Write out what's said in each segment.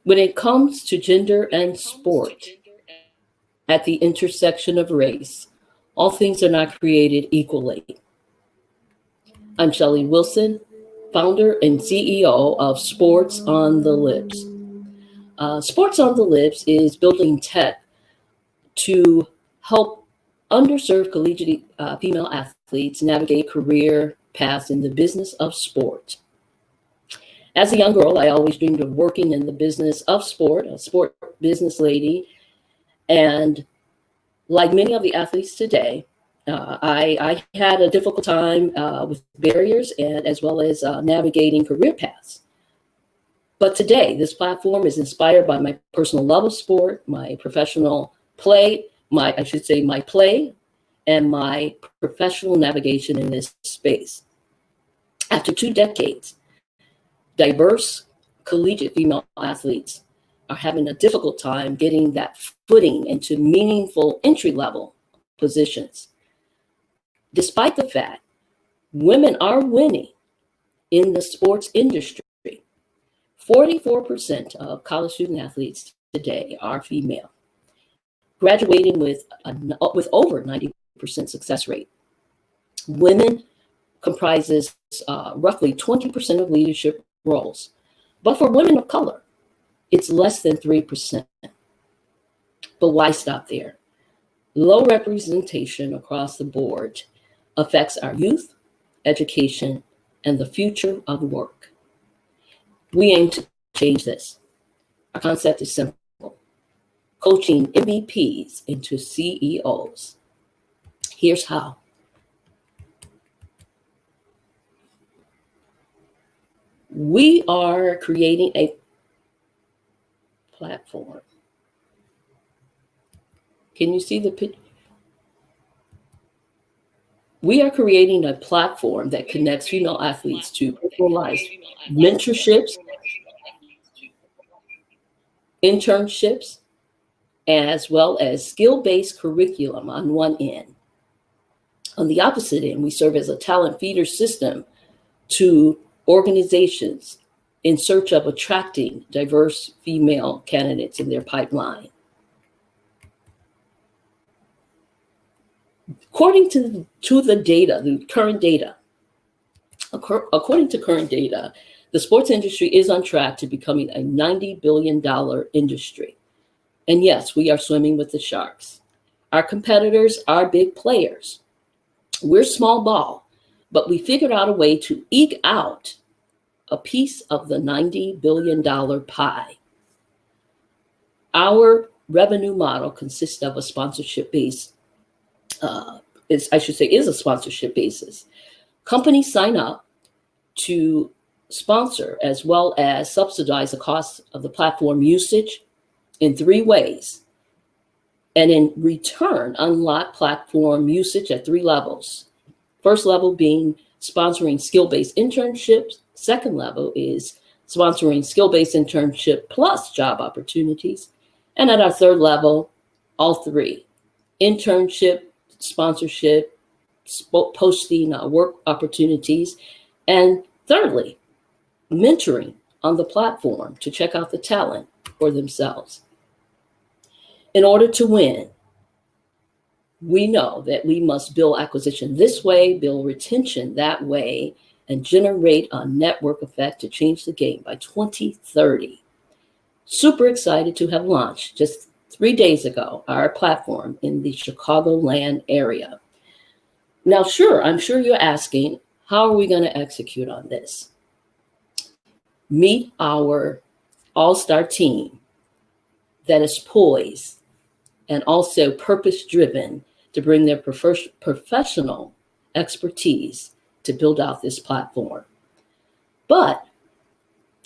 When it comes to gender and sport, at the intersection of race, all things are not created equally. I'm Shelly Wilson, founder and CEO of Sports on the Lips. Sports on the Lips is building tech to help underserved collegiate female athletes navigate career paths in the business of sport. As a young girl, I always dreamed of working in the business of sport, a sport business lady. And like many of the athletes today, I had a difficult time with barriers and as well as navigating career paths. But today, this platform is inspired by my personal love of sport, my professional play, my play, and my professional navigation in this space. After 2 decades, diverse collegiate female athletes are having a difficult time getting that footing into meaningful entry level positions. Despite the fact women are winning in the sports industry, 44% of college student athletes today are female, graduating with over 90% success rate. Women comprises roughly 20% of leadership roles, but for women of color, it's less than 3%. But why stop there? Low representation across the board affects our youth, education, and the future of work. We aim to change this. Our concept is simple: coaching MVPs into CEOs. Here's how. We are creating a platform. Can you see the picture? We are creating a platform that connects female athletes to personalized mentorships, internships, as well as skill-based curriculum on one end. On the opposite end, we serve as a talent feeder system to organizations in search of attracting diverse female candidates in their pipeline. According to the data, the current data, according to current data, the sports industry is on track to becoming a $90 billion industry. And yes, we are swimming with the sharks. Our competitors are big players. We're small ball, but we figured out a way to eke out a piece of the $90 billion pie. Our revenue model consists of a sponsorship base, is a sponsorship basis. Companies sign up to sponsor as well as subsidize the cost of the platform usage in three ways. And in return, unlock platform usage at three levels. First level being sponsoring skill-based internships. Second level is sponsoring skill-based internship plus job opportunities. And at our third level, all three: internship, sponsorship, posting work opportunities, and thirdly, mentoring on the platform to check out the talent for themselves. In order to win, we know that we must build acquisition this way, build retention that way, and generate a network effect to change the game by 2030. Super excited to have launched just 3 days ago our platform in the Chicagoland area. Now, I'm sure you're asking, how are we going to execute on this? Meet our all-star team that is poised and also purpose-driven to bring their professional expertise to build out this platform. But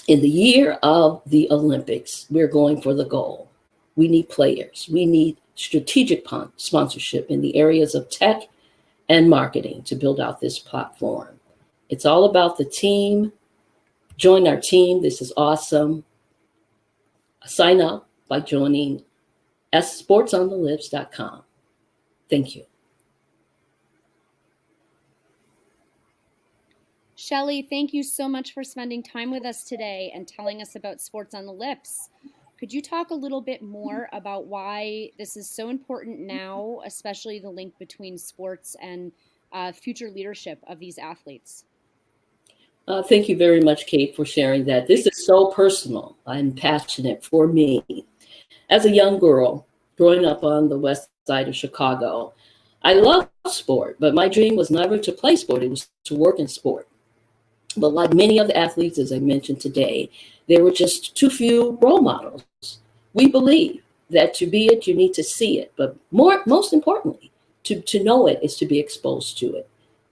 in the year of the Olympics, we're going for the goal. We need players. We need strategic sponsorship in the areas of tech and marketing to build out this platform. It's all about the team. Join our team. This is awesome. Sign up by joining sportsonthelips.com. Thank you. Shelly, thank you so much for spending time with us today and telling us about Sports on the Lips. Could you talk a little bit more about why this is so important now, especially the link between sports and future leadership of these athletes? Thank you very much, Kate, for sharing that. This is so personal and passionate for me. As a young girl growing up on the west side of Chicago, I loved sport, but my dream was never to play sport, it was to work in sport. But like many of the athletes, as I mentioned today, there were just too few role models. We believe that to be it, you need to see it. But most importantly, to know it is to be exposed to it.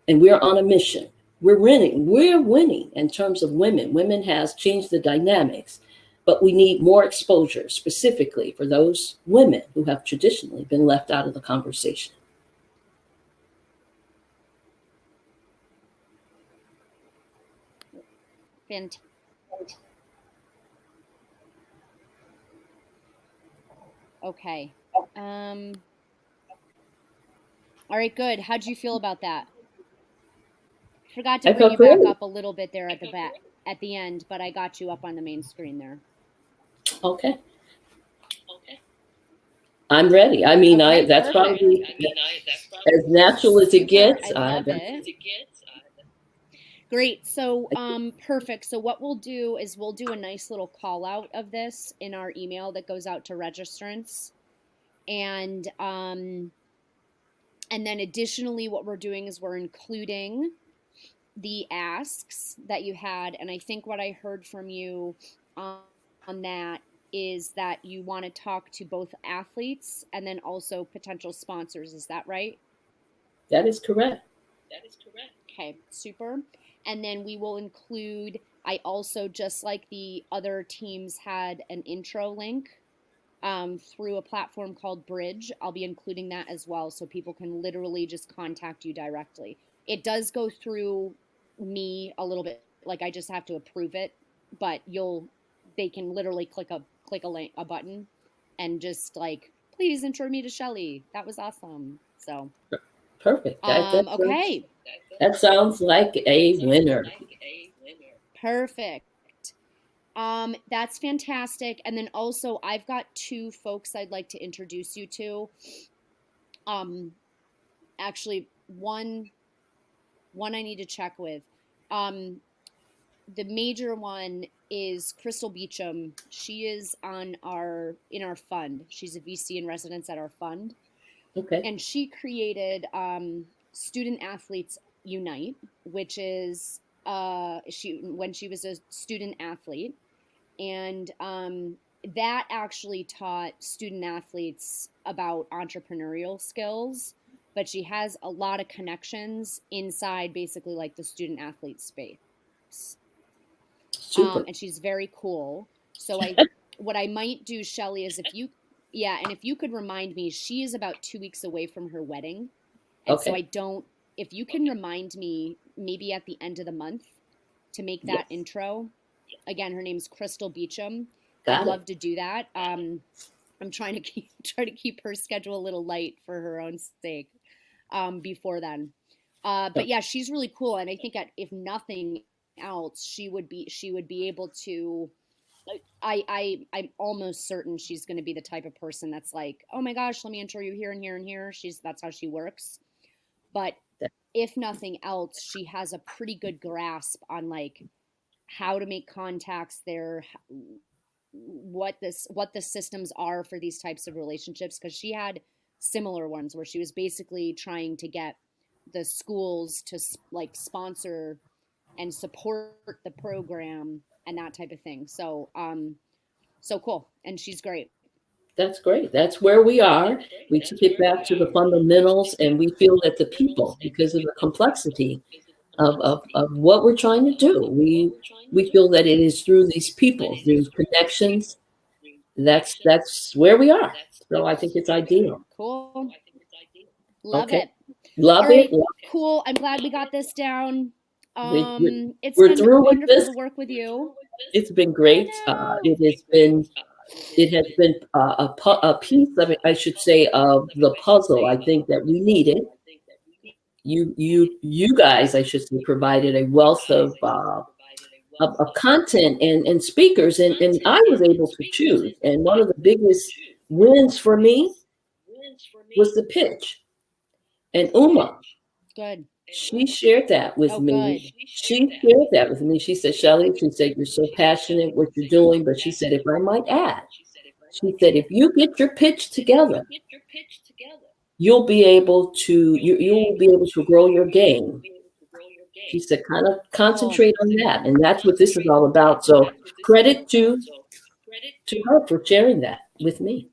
And we're on a mission. We're winning. We're winning in terms of women. Women has changed the dynamics, but we need more exposure specifically for those women who have traditionally been left out of the conversation. Fantastic. Okay. All right, good. How'd you feel about that? Forgot to I bring felt you back great. up a little bit there at the back at the end, but I got you up on the main screen there. Okay. I'm ready. I mean, I Okay, that's perfect. probably as natural as it Super. gets. I love That's it. Great. So, perfect. So, what we'll do is we'll do a nice little call out of this in our email that goes out to registrants, and and then additionally, what we're doing is we're including the asks that you had, and I think what I heard from you on that is that you want to talk to both athletes and then also potential sponsors. Is that right? that is correct. Okay, super. And then we will include, I also, just like the other teams had an intro link through a platform called Bridge, I'll be including that as well so people can literally just contact you directly. It does go through me a little bit, like I just have to approve it, but they can literally click a link, a button, and just like, please intro me to Shelly. That was awesome. So, Perfect. okay. That sounds like a winner. Perfect. That's fantastic. And then also, I've got two folks I'd like to introduce you to. Um, Actually, one I need to check with. Um, the major one is Crystal Beecham. She is on our in our fund. She's a VC in residence at our fund, Okay. and she created Student Athletes Unite, which is she when she was a student athlete, and that actually taught student athletes about entrepreneurial skills, but she has a lot of connections inside basically like the student athlete space. Super. And she's very cool. So what I might do, Shelly, is if you, yeah, and if you could remind me, she is about 2 weeks away from her wedding, and so Okay. I don't. If you can remind me, maybe at the end of the month, to make that Yes. intro. Again, her name's Crystal Beecham. I'd Got it. love to do that. I'm trying to keep her schedule a little light for her own sake before then. But yeah, she's really cool, and I think if nothing else, she would be able to. I'm almost certain she's going to be the type of person that's like, oh my gosh, let me intro you here and here and here. That's how she works. But if nothing else, she has a pretty good grasp on like how to make contacts there, what the systems are for these types of relationships, because she had similar ones where she was basically trying to get the schools to like sponsor and support the program and that type of thing. So cool, and she's great. That's great. That's where we are. We took it back to the fundamentals, and we feel that the people, because of the complexity of what we're trying to do, we feel that it is through these people, these connections. That's where we are. So I think it's ideal. Cool, love Okay. it. All Love right, it. cool. I'm glad we got this down. We, we, It's we're been through with wonderful this. to work with you. It's been I great. know. It has been a piece of it, I should say, of the puzzle I think that we needed. you guys, I should say, provided a wealth of content and speakers, and I was able to choose. And one of the biggest wins for me was the pitch. And Uma, Good. she shared that with Oh, me. good. She shared that with me. She said, Shelly, she said, you're so passionate what you're doing. But she said, if I might add, she said, if you get your pitch together, you'll be able to you'll be able to grow your game. She said, kind of concentrate on that. And that's what this is all about. So credit to her for sharing that with me.